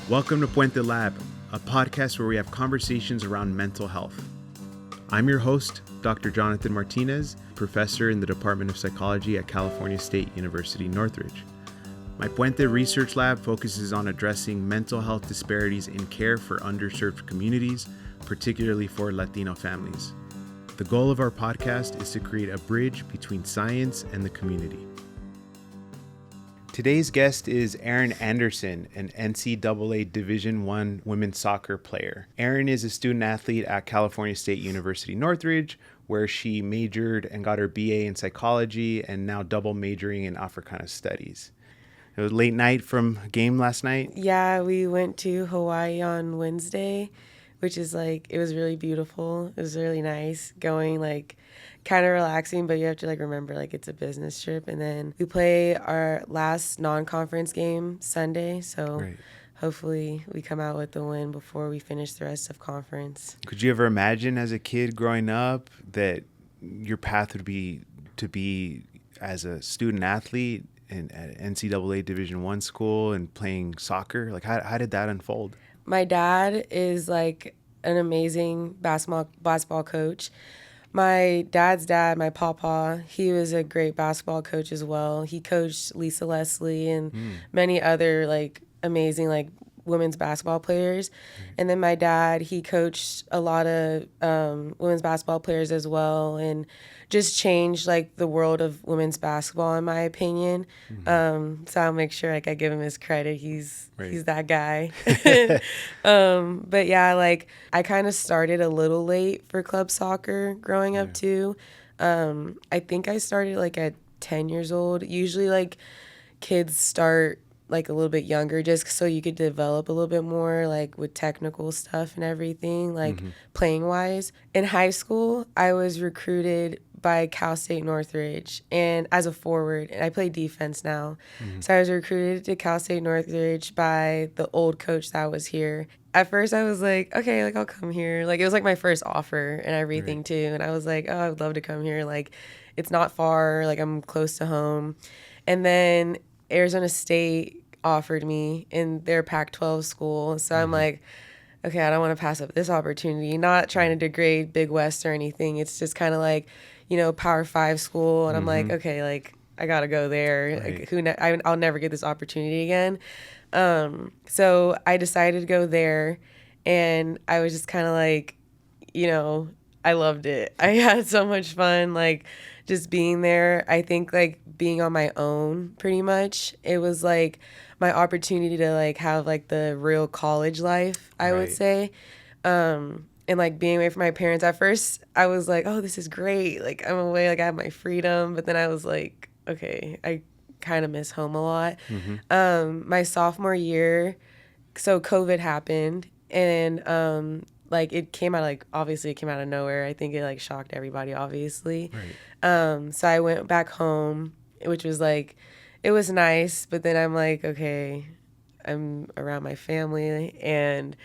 Welcome to PUENTE Lab, a podcast where we have conversations around mental health. I'm your host, Dr. Jonathan Martinez, professor in the Department of Psychology at California State University, Northridge. My Puente Research Lab focuses on addressing mental health disparities in care for underserved communities, particularly for Latino families. The goal of our podcast is to create a bridge between science and the community. Today's guest is Erin Anderson, an NCAA Division I women's soccer player. Erin is a student athlete at California State University, Northridge, where she majored and got her BA in psychology and now double majoring in Africana Studies. It was late night from a game last night. Yeah, we went to Hawaii on Wednesday, which is it was really beautiful. It was really nice going, kind of relaxing, but you have to remember it's a business trip. And then we play our last non-conference game Sunday, so Right. Hopefully we come out with the win before we finish the rest of conference. Could you ever imagine as a kid growing up that your path would be to be as a student athlete at NCAA Division I school and playing soccer? How did that unfold? My dad is an amazing basketball coach. My dad's dad, my papa, he was a great basketball coach as well. He coached Lisa Leslie and many other amazing women's basketball players. And then my dad, he coached a lot of women's basketball players as well, and just changed the world of women's basketball, in my opinion. So I'll make sure I give him his credit. He's that guy. But yeah, I kind of started a little late for club soccer growing up too. I think I started at 10 years old. Usually kids start a little bit younger, just so you could develop a little bit more with technical stuff and everything, playing wise. In high school, I was recruited by Cal State Northridge, and as a forward, and I play defense now. So I was recruited to Cal State Northridge by the old coach that was here. At first I was okay, I'll come here. It was my first offer and everything too. And I was oh, I would love to come here. It's not far, I'm close to home. And then Arizona State offered me in their Pac-12 school. So I'm okay, I don't want to pass up this opportunity. Not trying to degrade Big West or anything. It's just kind of Power 5 school. And I'm okay, I got to go there. Right. I'll never get this opportunity again. So I decided to go there, and I was just kind of I loved it. I had so much fun, just being there. I think being on my own, pretty much. It was my opportunity to have the real college life, I would say. And being away from my parents. At first I was oh, this is great. I'm away, I have my freedom. But then I was okay, I kind of miss home a lot. My sophomore year, so COVID happened, and it came out obviously it came out of nowhere. I think it shocked everybody, obviously. Right. So I went back home, which was it was nice, but then I'm okay, I'm around my family, and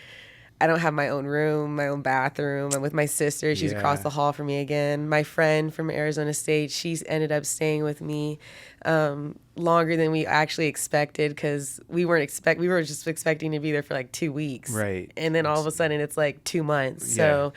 I don't have my own room, my own bathroom. I'm with my sister. She's across the hall from me again. My friend from Arizona State, she's ended up staying with me longer than we actually expected, because we were just expecting to be there for 2 weeks. Right. And then all of a sudden it's 2 months. So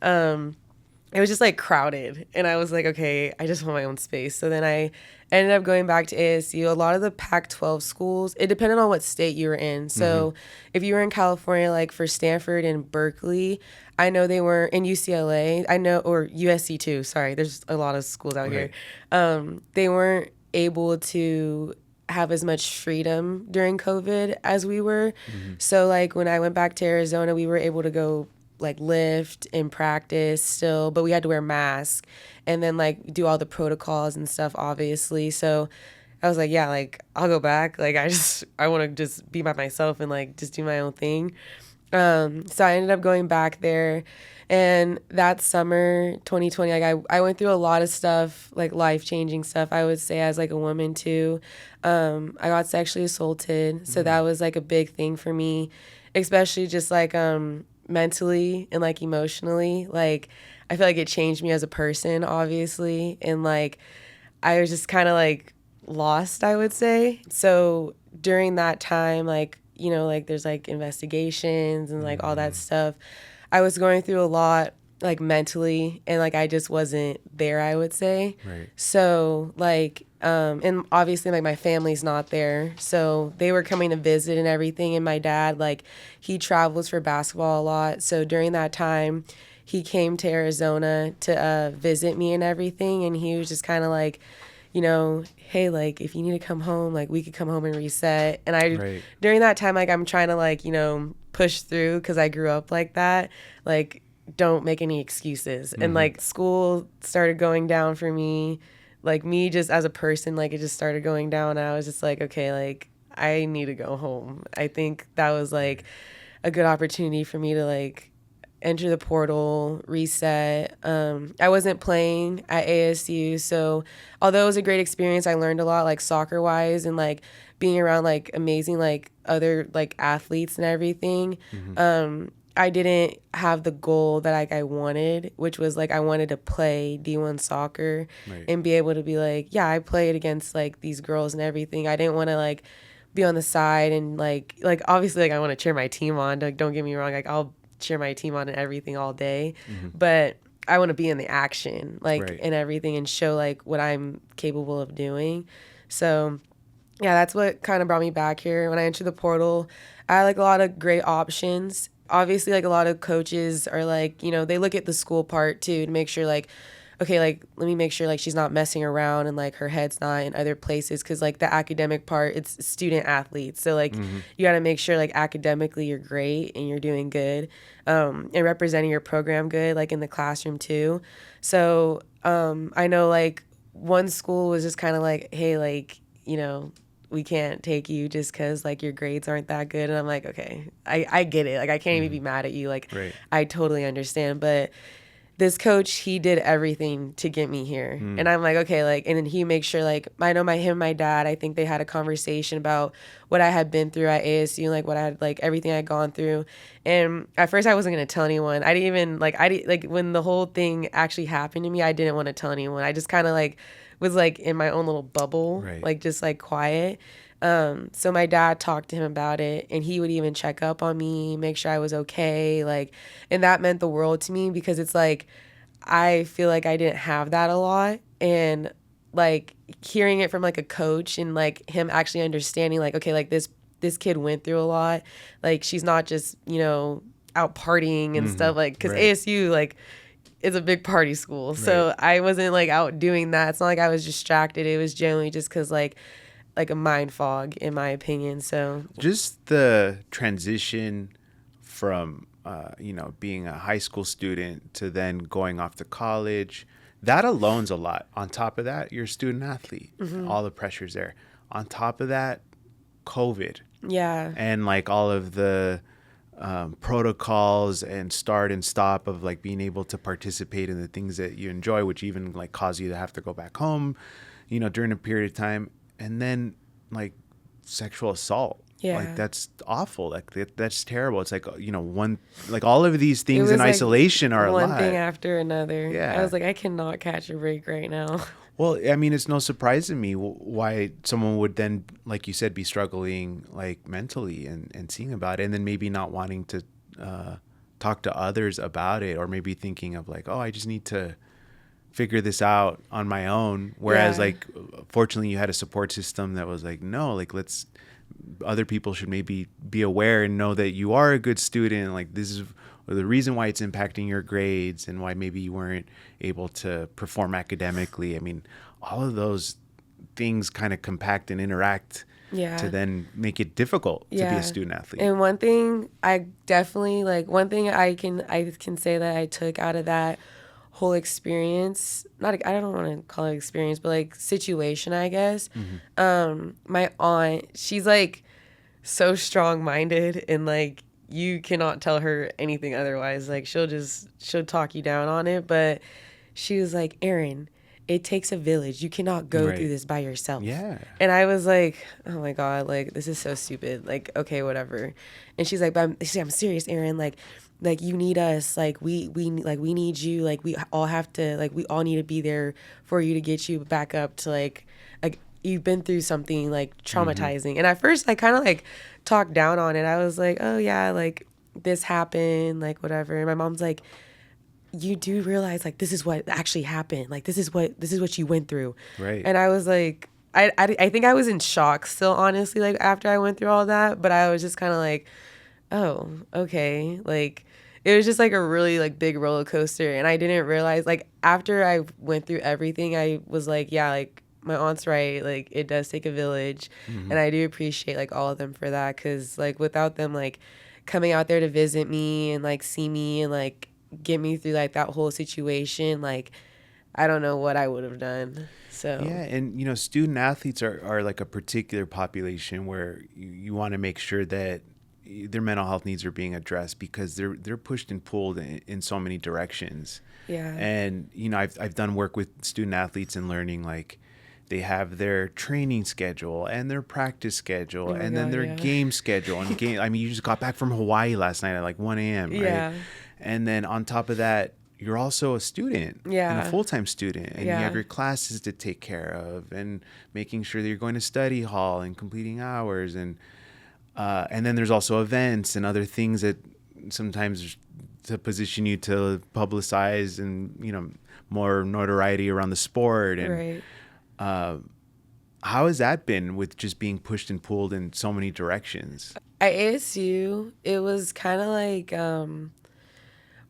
it was just crowded, and I was okay, I just want my own space. So then I ended up going back to ASU. A lot of the Pac-12 schools, it depended on what state you were in. So if you were in California, for Stanford and Berkeley, I know they were in UCLA. I know, or USC too. Sorry, there's a lot of schools out here. They weren't able to have as much freedom during COVID as we were. So when I went back to Arizona, we were able to go lift and practice still, but we had to wear masks and then do all the protocols and stuff, obviously. So I was yeah, I'll go back. I want to just be by myself and just do my own thing. So I ended up going back there, and that summer 2020, I went through a lot of stuff, life-changing stuff, I would say, as a woman too. I got sexually assaulted, so that was a big thing for me, especially just mentally and emotionally. I feel it changed me as a person, obviously, and I was just kind of lost, I would say. So during that time, you know, like there's like investigations and like all that stuff. I was going through a lot like mentally, and like I just wasn't there, I would say. Right. So like and obviously like my family's not there, so they were coming to visit and everything, and my dad, like, he travels for basketball a lot, so during that time he came to Arizona to visit me and everything, and he was just kind of like, you know, hey, like, if you need to come home, like, we could come home and reset. And Right. during that time, like, I'm trying to, like, you know, push through because I grew up like that. Like, don't make any excuses. And, like, school started going down for me. Like, me just as a person, like, it just started going down. I was just like, okay, like, I need to go home. I think that was, like, a good opportunity for me to, like, enter the portal, reset. I wasn't playing at ASU, so although it was a great experience, I learned a lot, like, soccer wise, and like being around like amazing like other like athletes and everything. I didn't have the goal that like I wanted, which was like I wanted to play D1 soccer. Right. And be able to be like, yeah, I played against like these girls and everything. I didn't want to like be on the side and like obviously like I want to cheer my team on. Like, don't get me wrong, like I'll cheer my team on and everything all day, but I want to be in the action, like, Right. and everything, and show like what I'm capable of doing. So yeah, that's what kind of brought me back here. When I entered the portal, I had like a lot of great options. Obviously, like a lot of coaches are like, you know, they look at the school part too to make sure like, okay, like, let me make sure like she's not messing around and like her head's not in other places, because like the academic part, it's student athletes, so like you got to make sure like academically you're great and you're doing good, and representing your program good, like in the classroom too. So I know like one school was just kind of like, hey, like, you know, we can't take you just because like your grades aren't that good. And I'm like, okay, I get it, like I can't even be mad at you, like Right. I totally understand. But this coach, he did everything to get me here. And I'm like, okay, like, and then he makes sure, like, I know him and my dad, I think they had a conversation about what I had been through at ASU, like what I had, like everything I'd gone through. And at first I wasn't going to tell anyone. I didn't even, like when the whole thing actually happened to me, I didn't want to tell anyone. I just kind of like was like in my own little bubble, Right. like just like quiet. So my dad talked to him about it, and he would even check up on me, make sure I was okay. Like, and that meant the world to me, because it's like, I feel like I didn't have that a lot. And like hearing it from like a coach and like him actually understanding like, okay, like this kid went through a lot. Like, she's not just, you know, out partying and stuff, like, cause Right. ASU, like, is a big party school. So I wasn't like out doing that. It's not like I was distracted. It was generally just cause like a mind fog, in my opinion. So Just the transition from you know, being a high school student to then going off to college, that alone's a lot. On top of that, you're a student athlete, all the pressures there. On top of that, COVID, yeah. and like all of the protocols and start and stop of like being able to participate in the things that you enjoy, which even like cause you to have to go back home, you know, during a period of time. And then like sexual assault. Yeah. Like, that's awful. Like that's terrible. It's like, you know, one, like all of these It things was in like isolation are a one lot. thing after another. Yeah. I was like, I cannot catch a break right now. Well, I mean, it's no surprise to me why someone would then, like you said, be struggling like mentally and seeing about it, and then maybe not wanting to talk to others about it, or maybe thinking of like, oh, I just need to figure this out on my own. Whereas Yeah. like, fortunately, you had a support system that was like, no, like, other people should maybe be aware and know that you are a good student. Like, this is the reason why it's impacting your grades and why maybe you weren't able to perform academically. I mean, all of those things kind of compact and interact Yeah. to then make it difficult to be a student athlete. And one thing I definitely one thing I can say that I took out of that whole experience, I don't want to call it experience, but like situation, I guess. My aunt, she's like so strong-minded, and like you cannot tell her anything otherwise. Like, she'll talk you down on it, but she was like, Erin, it takes a village. You cannot go Right. through this by yourself. Yeah. And I was like, oh my God, like, this is so stupid. Like, okay, whatever. And she's like, I'm serious, Erin. Like you need us. Like, we need you. Like, we all need to be there for you to get you back up to like you've been through something like traumatizing. And at first I kind of like talked down on it. I was like, oh yeah, like this happened, like whatever. And my mom's like, you do realize like this is what actually happened. Like this is what you went through. Right. And I was like, I think I was in shock still, honestly, like after I went through all that. But I was just kind of like, oh, okay. Like it was just like a really like big roller coaster. And I didn't realize, like after I went through everything, I was like, yeah, like my aunt's right. Like it does take a village. And I do appreciate like all of them for that. Cause like without them like coming out there to visit me and like see me and like get me through like that whole situation, like I don't know what I would have done. So yeah, and you know, student athletes are like a particular population where you want to make sure that their mental health needs are being addressed, because they're pushed and pulled in so many directions. yeah. And you know, I've done work with student athletes and learning, like they have their training schedule and their practice schedule, Oh my and then God, their yeah. game schedule and game. I mean, you just got back from Hawaii last night at like 1 a.m. Right? Yeah. And then on top of that, you're also a student and Yeah. a full-time student, and you Yeah. have your classes to take care of, and making sure that you're going to study hall and completing hours, and then there's also events and other things that sometimes to position you to publicize and, you know, more notoriety around the sport. And Right. how has that been with just being pushed and pulled in so many directions? At ASU, it was kind of like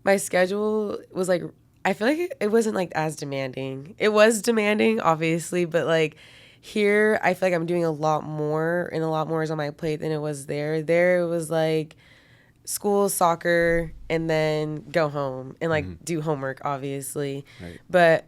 my schedule was like, I feel like it wasn't like as demanding. It was demanding, obviously, but like here, I feel like I'm doing a lot more, and a lot more is on my plate than it was there. There it was like school, soccer, and then go home and like do homework, obviously. Right. But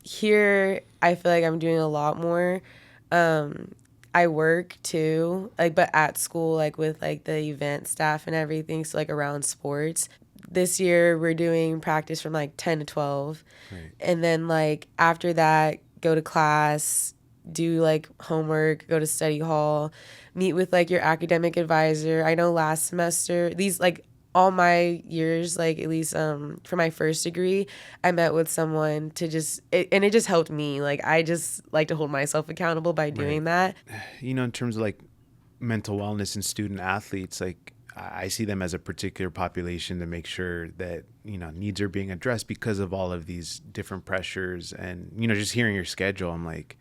here, I feel like I'm doing a lot more. I work too, like, but at school, like with like the event staff and everything. So like around sports. This year we're doing practice from like 10 to 12. Right. And then like after that, go to class, do like homework, go to study hall, meet with like your academic advisor. I know last semester, these like all my years, like at least for my first degree, I met with someone to just, and it just helped me. Like I just like to hold myself accountable by doing that. You know, in terms of like mental wellness and student athletes, like I see them as a particular population to make sure that, you know, needs are being addressed because of all of these different pressures. And, you know, just hearing your schedule, I'm like,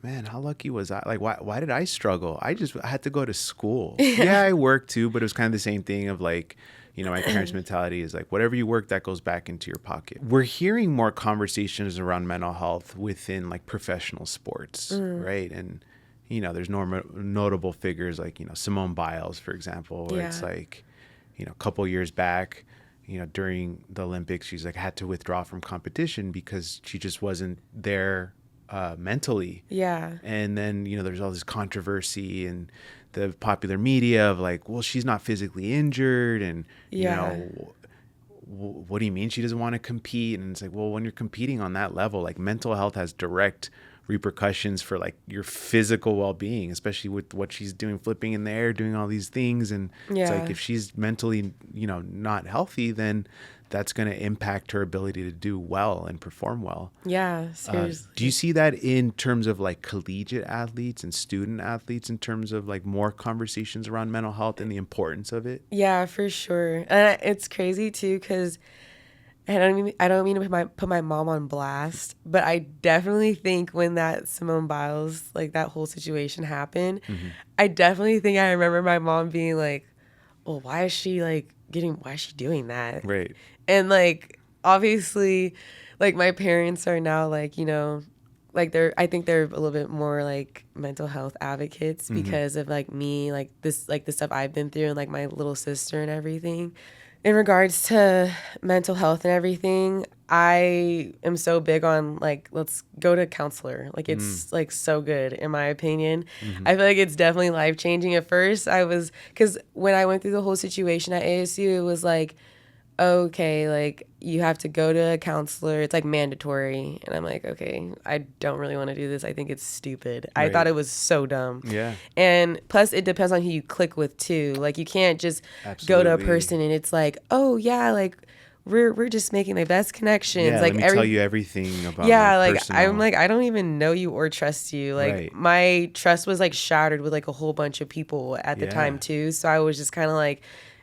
man, how lucky was I? Like, why did I struggle? I had to go to school. Yeah, I worked too, but it was kind of the same thing of like, you know, my parents' mentality is like, whatever you work, that goes back into your pocket. We're hearing more conversations around mental health within like professional sports, right? And, you know, there's notable figures like, you know, Simone Biles, for example, where it's like, you know, a couple years back, you know, during the Olympics, she's like had to withdraw from competition because she just wasn't there mentally. Yeah. And then, you know, there's all this controversy and the popular media of like, well, she's not physically injured, and you know, what do you mean she doesn't want to compete? And it's like, well, when you're competing on that level, like mental health has direct repercussions for like your physical well-being, especially with what she's doing, flipping in the air, doing all these things. And it's like, if she's mentally, you know, not healthy, then that's going to impact her ability to do well and perform well. Yeah, seriously. Do you see that in terms of like collegiate athletes and student athletes, in terms of like more conversations around mental health and the importance of it? Yeah, for sure. And it's crazy too, because I don't mean to put my mom on blast, but I definitely think when that Simone Biles, like that whole situation happened, I definitely think I remember my mom being like, well, why is she doing that? Right. And like, obviously, like my parents are now like, you know, like I think they're a little bit more like mental health advocates because of like me, like the stuff I've been through, and like my little sister and everything. In regards to mental health and everything, I am so big on like, let's go to a counselor. Like it's like so good in my opinion. I feel like it's definitely life-changing. At first because when I went through the whole situation at ASU, it was like, okay, like you have to go to a counselor. It's like mandatory. And I'm like, okay, I don't really want to do this. I think it's stupid. Right. I thought it was so dumb. Yeah. And plus it depends on who you click with too. Like you can't just go to a person and it's like, oh yeah, like we're just making the best connections. Yeah, like let me tell you everything about yeah, my like personal... I'm like, I don't even know you or trust you. Like Right. my trust was like shattered with like a whole bunch of people at the time Yeah. too. So I was just kind of like,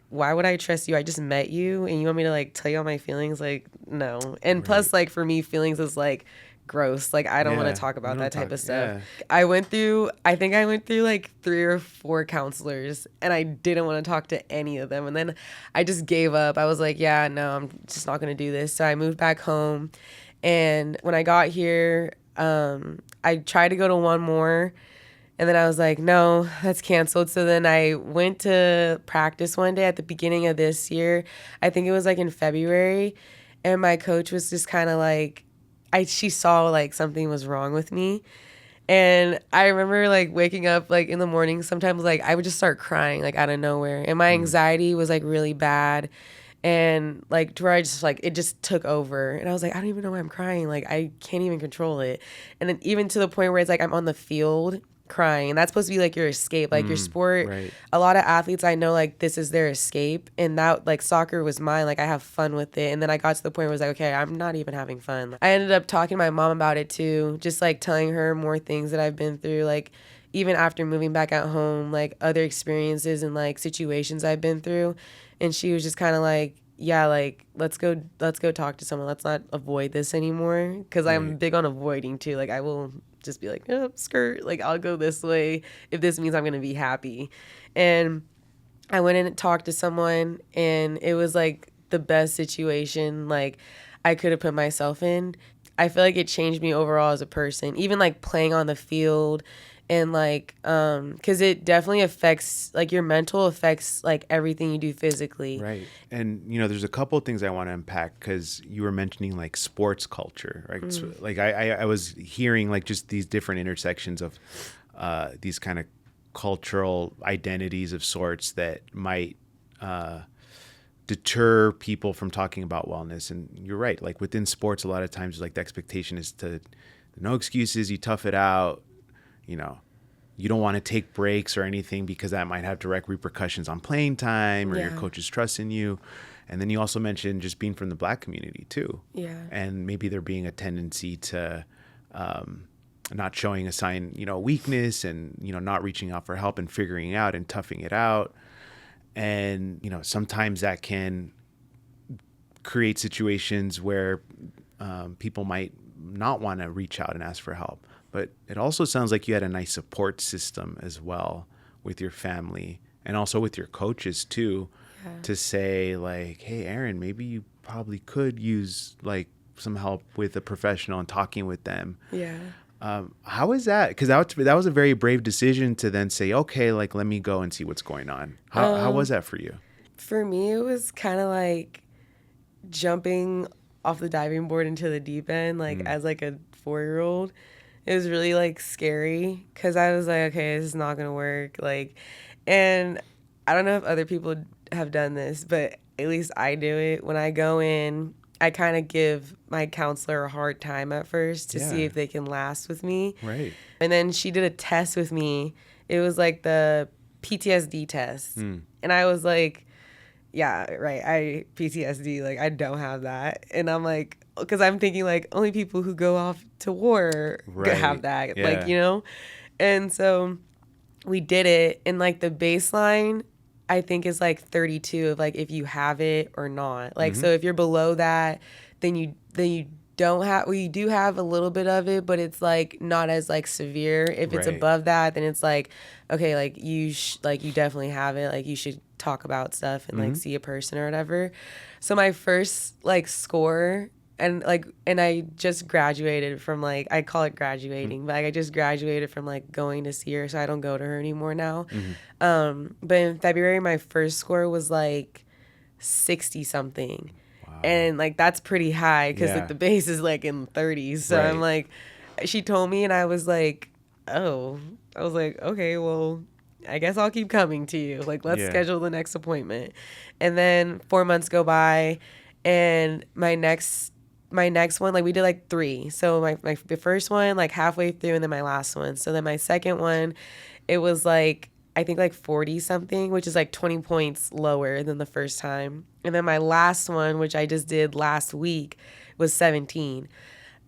why would I trust you? I just met you and you want me to like tell you all my feelings? Like, no. And plus, like for me, feelings is like gross. Like I don't want Yeah, to talk we about don't that type talk- of stuff. yeah. I think I went through like 3 or 4 counselors and I didn't want to talk to any of them. And then I just gave up. I was like, yeah, no, I'm just not going to do this. So I moved back home. And when I got here, I tried to go to one more. And then I was like, no, that's canceled. So then I went to practice one day at the beginning of this year. I think it was like in February. And my coach was just kind of like, she saw like something was wrong with me. And I remember like waking up like in the morning, sometimes like I would just start crying like out of nowhere. And my anxiety was like really bad. And like to where I just like, it just took over. And I was like, I don't even know why I'm crying. Like I can't even control it. And then even to the point where it's like I'm on the field crying. And that's supposed to be like your escape, like your sport. Right. A lot of athletes I know, like this is their escape. And that like soccer was mine. Like I have fun with it. And then I got to the point where it was like, okay, I'm not even having fun. I ended up talking to my mom about it too. Just like telling her more things that I've been through. Like even after moving back at home, like other experiences and like situations I've been through. And she was just kind of like, yeah, like let's go talk to someone. Let's not avoid this anymore. Because I'm big on avoiding too. Like I will just be like, oh, skirt. Like I'll go this way if this means I'm going to be happy. And I went in and talked to someone and it was like the best situation like I could have put myself in. I feel like it changed me overall as a person, even like playing on the field and like because it definitely affects like your mental affects like everything you do physically. Right. And, you know, there's a couple of things I want to unpack because you were mentioning like sports culture, right? So, like I was hearing like just these different intersections of these kind of cultural identities of sorts that might deter people from talking about wellness. And you're right. Like within sports, a lot of times like the expectation is to no excuses, you tough it out. You know, you don't want to take breaks or anything because that might have direct repercussions on playing time or your coach's trust in you. And then you also mentioned just being from the Black community too. Yeah. And maybe there being a tendency to not showing a sign, you know, weakness and, you know, not reaching out for help and figuring out and toughing it out. And, you know, sometimes that can create situations where people might not want to reach out and ask for help. But it also sounds like you had a nice support system as well with your family and also with your coaches too, to say like, hey, Erin, maybe you probably could use like some help with a professional and talking with them. Yeah. How is that? Because that was a very brave decision to then say, okay, like, let me go and see what's going on. How was that for you? For me, it was kind of like jumping off the diving board into the deep end, like as like a 4-year-old. It was really like scary because I was like, okay, this is not going to work. Like, and I don't know if other people have done this, but at least I do it. When I go in, I kind of give my counselor a hard time at first to see if they can last with me. Right. And then she did a test with me. It was like the PTSD test. And I was like, yeah, right. PTSD, like I don't have that. And I'm like, because I'm thinking like only people who go off to war have that, like, you know? And so we did it. And like the baseline, I think is like 32 of like if you have it or not. Like, so if you're below that, then you don't have, well, you do have a little bit of it, but it's like not as like severe. If it's above that, then it's like, okay, like you you definitely have it. Like you should talk about stuff and like see a person or whatever. So my first like score and I just graduated from like, I call it graduating, but like I just graduated from like going to see her, so I don't go to her anymore now. But in February, my first score was like 60 something. Wow. And like that's pretty high because like the base is like in 30s. So I'm like, she told me and I was like, oh, I was like, okay, well, I guess I'll keep coming to you. Like, let's schedule the next appointment. And then 4 months go by and my next one, like we did like 3. So the first one, like halfway through, and then my last one. So then my second one, it was like I think like 40 something, which is like 20 points lower than the first time. And then my last one, which I just did last week, was 17.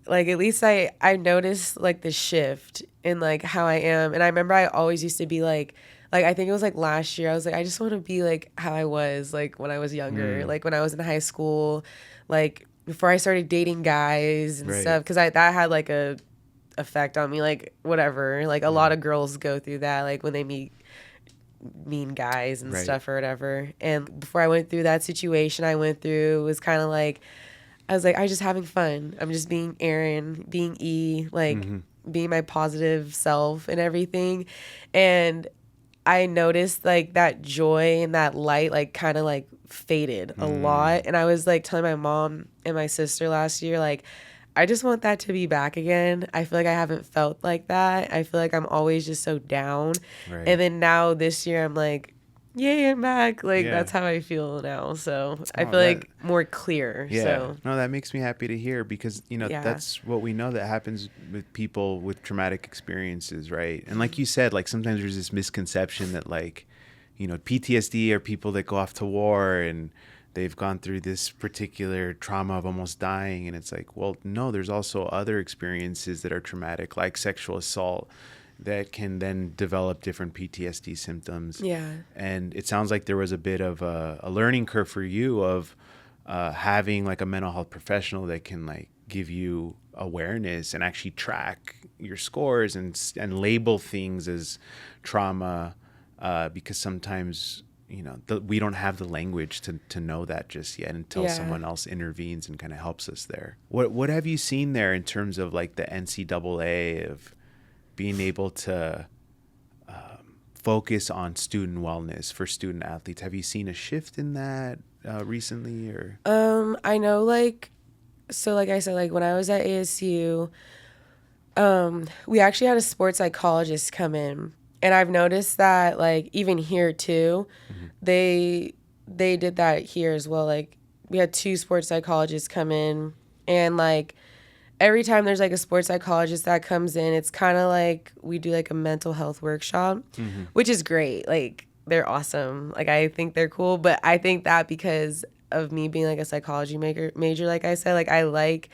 Like at least I noticed like the shift in like how I am. And I remember I always used to be like I think it was like last year, I was like, I just want to be like how I was like when I was younger, like when I was in high school, like before I started dating guys and stuff, because that had like a effect on me, like whatever, like a lot of girls go through that, like when they meet mean guys and stuff or whatever. And before I went through that situation I went through, it was kind of like I was like, I just having fun. I'm just being Erin, being E, like being my positive self and everything. And I noticed like that joy and that light like kind of like faded a lot. And I was like telling my mom and my sister last year, like, I just want that to be back again. I feel like I haven't felt like that. I feel like I'm always just so down. And then now this year I'm like, yay, I'm back. Like that's how I feel now. So I feel like more clear. Yeah. So No, that makes me happy to hear because, you know, that's what we know that happens with people with traumatic experiences, right? And like you said, like sometimes there's this misconception that like, you know, PTSD are people that go off to war and they've gone through this particular trauma of almost dying. And it's like, well, no, there's also other experiences that are traumatic, like sexual assault, that can then develop different PTSD symptoms. Yeah. And it sounds like there was a bit of a learning curve for you of having like a mental health professional that can like give you awareness and actually track your scores and label things as trauma, because sometimes, you know, we don't have the language to know that just yet until someone else intervenes and kind of helps us there. What have you seen there in terms of like the NCAA of being able to focus on student wellness for student athletes? Have you seen a shift in that recently, or? I know, like, so like I said, like when I was at ASU, we actually had a sports psychologist come in, and I've noticed that like even here too, they did that here as well. Like we had 2 sports psychologists come in, and like every time there's like a sports psychologist that comes in, it's kind of like we do like a mental health workshop, which is great. Like they're awesome. Like I think they're cool, but I think that because of me being like a psychology major, like I said, like I like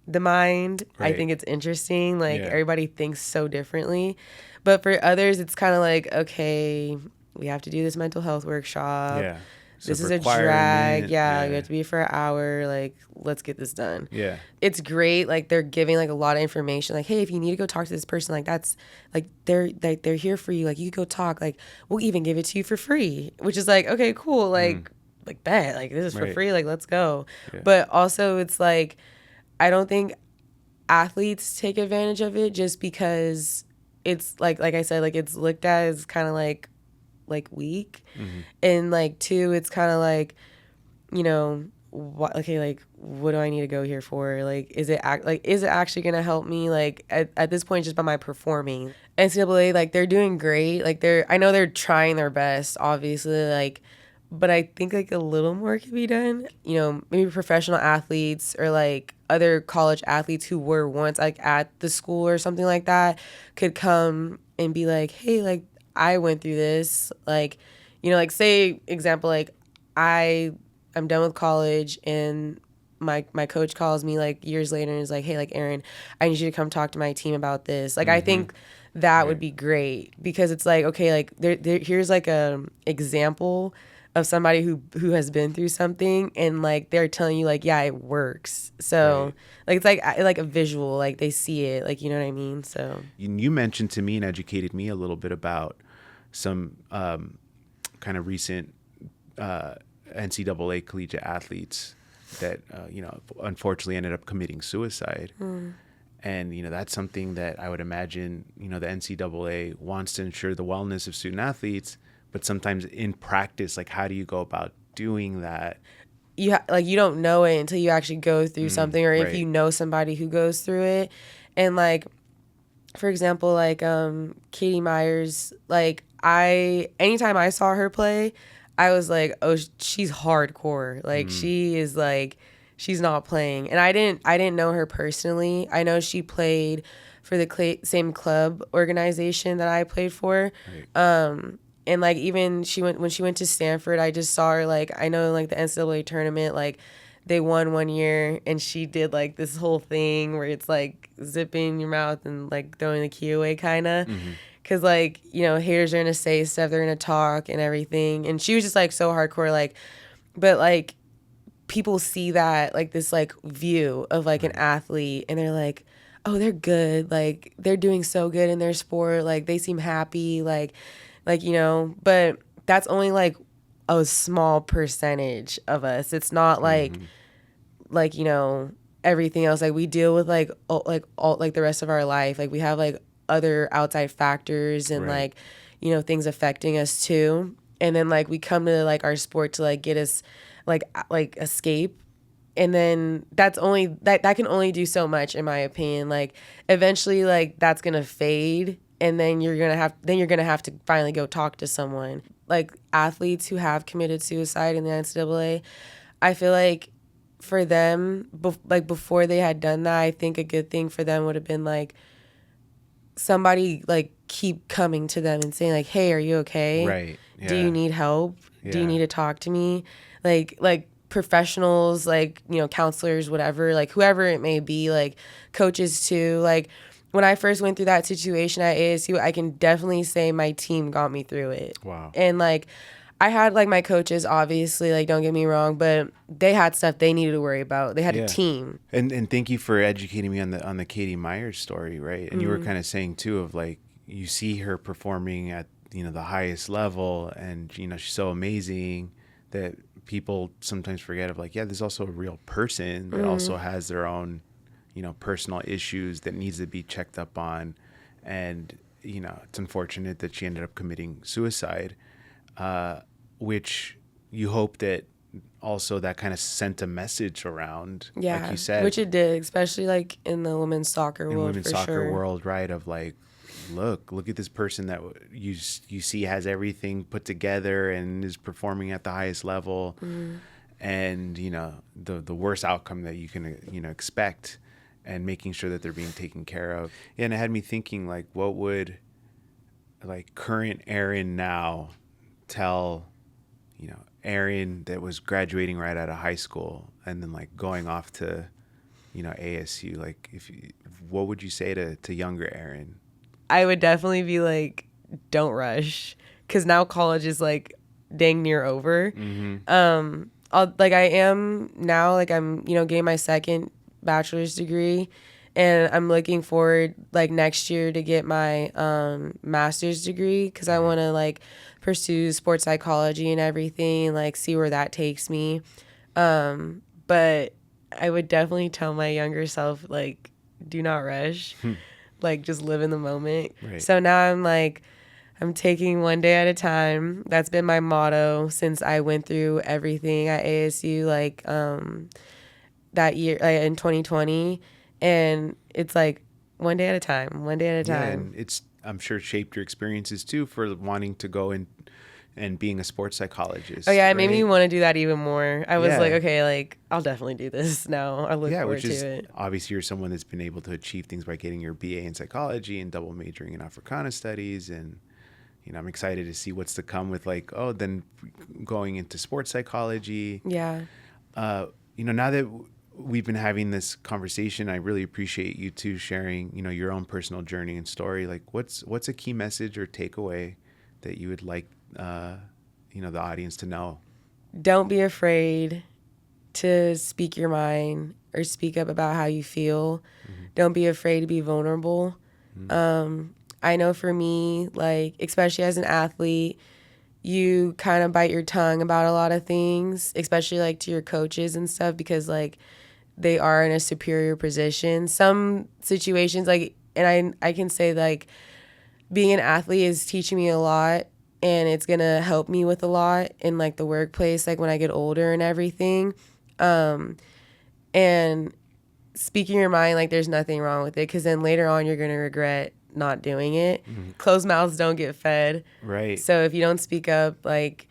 the mind. I think it's interesting. Like everybody thinks so differently, but for others, it's kind of like, okay, we have to do this mental health workshop. Yeah. This is a drag. Yeah, you have to be for an hour. Like, let's get this done. Yeah. It's great. Like, they're giving, like, a lot of information. Like, hey, if you need to go talk to this person, like, that's, like, they're here for you. Like, you could go talk. Like, we'll even give it to you for free. Which is, like, okay, cool. Like, bet. Like, this is for free. Like, let's go. Yeah. But also, it's, like, I don't think athletes take advantage of it just because it's, like I said, like, it's looked at as kind of, like weak, and like 2, it's kind of like, you know, what do I need to go here for? Like, is it actually gonna help me? Like at this point, just by my performing. NCAA, like they're doing great. Like I know they're trying their best, obviously. Like, but I think like a little more could be done. You know, maybe professional athletes or like other college athletes who were once like at the school or something like that could come and be like, hey, like, I went through this, like, you know, like say example, like I'm done with college and my coach calls me like years later and is like, hey, like Erin, I need you to come talk to my team about this. Like, I think that would be great because it's like, okay, like there here's like a example of somebody who has been through something and like they're telling you like, yeah, it works. So like it's like a visual, like they see it, like, you know what I mean? So you mentioned to me and educated me a little bit about some kind of recent NCAA collegiate athletes that you know, unfortunately ended up committing suicide. And you know, that's something that I would imagine, you know, the NCAA wants to ensure the wellness of student athletes, but sometimes in practice, like how do you go about doing that? You you don't know it until you actually go through something, or if you know somebody who goes through it. And like, for example, like Katie Myers, like anytime I saw her play, I was like, oh, she's hardcore. Like she is like, she's not playing. And I didn't know her personally. I know she played for the same club organization that I played for. And like even when she went to Stanford, I just saw her, like, I know like the NCAA tournament, like they won one year and she did like this whole thing where it's like zipping your mouth and like throwing the key away kind of. Cause like, you know, haters are gonna say stuff, they're gonna talk and everything. And she was just like so hardcore, like, but like people see that like this like view of like an athlete and they're like, oh, they're good, like they're doing so good in their sport, like they seem happy, like, you know, but that's only like a small percentage of us. It's not like you know, everything else. Like we deal with like all like the rest of our life. Like we have like other outside factors and like, you know, things affecting us too. And then like we come to like our sport to like get us like escape. And then that's only that can only do so much, in my opinion. Like eventually like that's gonna fade, and then you're gonna have to finally go talk to someone. Like athletes who have committed suicide in the NCAA, I feel like for them, like before they had done that, I think a good thing for them would have been like somebody like keep coming to them and saying like, hey, are you okay? Right. Yeah. Do you need help? Yeah. Do you need to talk to me? Like professionals, like, you know, counselors, whatever, like whoever it may be, like coaches too. Like when I first went through that situation at ASU, I can definitely say my team got me through it. Wow. And like I had like my coaches, obviously, like don't get me wrong, but they had stuff they needed to worry about. They had a team. And thank you for educating me on the Katie Myers story, right? And you were kind of saying too of like you see her performing at, you know, the highest level, and you know she's so amazing that people sometimes forget of like, yeah, there's also a real person that also has their own, you know, personal issues that needs to be checked up on. And you know, it's unfortunate that she ended up committing suicide, which you hope that also that kind of sent a message around, like you said, which it did, especially like in the women's soccer world. Women's soccer world, right? Of like, look at this person that you see has everything put together and is performing at the highest level, and you know the worst outcome that you can, you know, expect, and making sure that they're being taken care of. And it had me thinking like, what would like current Erin now tell, you know, Erin that was graduating right out of high school and then like going off to, you know, ASU? Like what would you say to younger Erin? I would definitely be like, don't rush, because now college is like dang near over. Like I am now, like I'm, you know, getting my second bachelor's degree, and I'm looking forward like next year to get my master's degree, because I want to like pursue sports psychology and everything, like see where that takes me. But I would definitely tell my younger self, like, do not rush. Like just live in the moment. Right. So now I'm like, I'm taking one day at a time. That's been my motto since I went through everything at ASU, like that year, like in 2020. And it's like one day at a time, one day at a time. Yeah, and it's, I'm sure, shaped your experiences too for wanting to go and being a sports psychologist. Oh yeah, it right? made me want to do that even more. I was Yeah. like, okay, like I'll definitely do this now. I look forward which to is it. obviously you're someone that's been able to achieve things by getting your BA in psychology and double majoring in Africana Studies, and you know, I'm excited to see what's to come with like, oh, then going into sports psychology. Yeah. You know, now that we've been having this conversation, I really appreciate you two sharing, you know, your own personal journey and story. Like what's a key message or takeaway that you would like, you know, the audience to know? Don't be afraid to speak your mind or speak up about how you feel. Don't be afraid to be vulnerable. I know for me, like, especially as an athlete, you kind of bite your tongue about a lot of things, especially like to your coaches and stuff, because like they are in a superior position. Some situations, like, and I can say like being an athlete is teaching me a lot, and it's gonna help me with a lot in like the workplace, like when I get older and everything. And speaking your mind, like there's nothing wrong with it, because then later on you're gonna regret not doing it. Closed mouths don't get fed. Right. So if you don't speak up, like,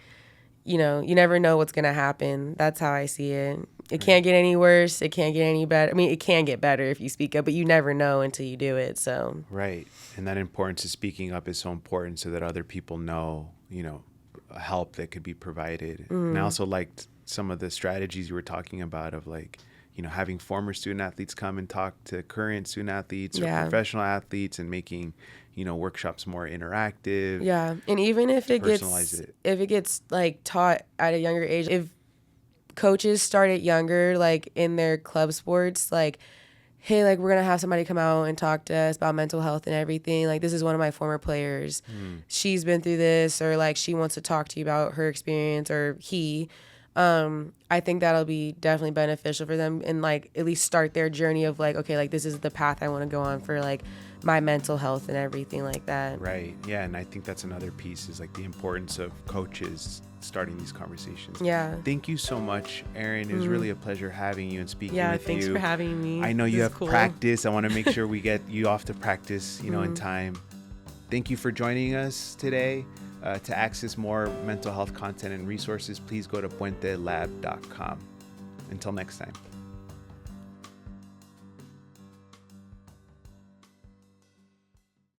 you know, you never know what's gonna happen. That's how I see it. It can't get any worse. It can't get any better. I mean, it can get better if you speak up, but you never know until you do it. So Right. And that importance of speaking up is so important so that other people know help that could be provided. And I also liked some of the strategies you were talking about of like, having former student athletes come and talk to current student athletes or professional athletes, and making, workshops more interactive. Yeah. And even if it gets like taught at a younger age, if coaches start it younger, like in their club sports, like, hey, like, we're going to have somebody come out and talk to us about mental health and everything. Like, this is one of my former players. She's been through this, or like she wants to talk to you about her experience, or he. I think that'll be definitely beneficial for them, and like at least start their journey of like, okay, like this is the path I want to go on for like my mental health and everything like that. Right. Yeah. And I think that's another piece, is like the importance of coaches starting these conversations. Yeah. Thank you so much, Erin. It was really a pleasure having you and speaking with you. Yeah, thanks for having me. I know you have practice. I want to make sure we get you off to practice, in time. Thank you for joining us today. To access more mental health content and resources, please go to puentelab.com. Until next time.